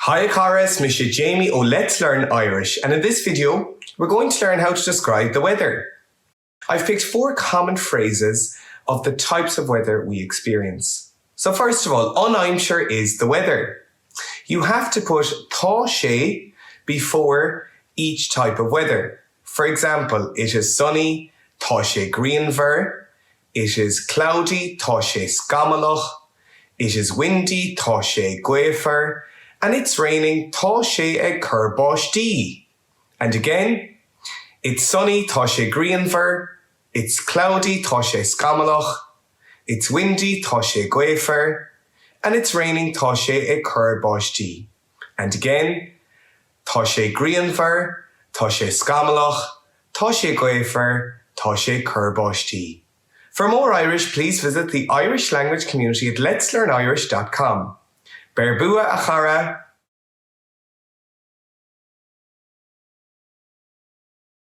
Hi Caras, Misha Jamie o Let's Learn Irish, and in this video we're going to learn how to describe the weather. I've picked 4 common phrases of the types of weather we experience. So first of all, on Aimsir is the weather. You have to put tá sé before each type of weather. For example, it is sunny, tá sé grianmhar. It is cloudy, tá sé scammalach. It is windy, tá sé gaofar. And it's raining, tá sé báistí. And again, it's sunny, tá sé grianmhar. It's cloudy, tá sé scammalach. It's windy, tá sé gaofar. And it's raining, tá sé báistí. And again, tá sé grianmhar, tá sé scammalach, tá sé gaofar, tá sé báistí. For more Irish, please visit the Irish language community at letslearnirish.com. Berbua achara.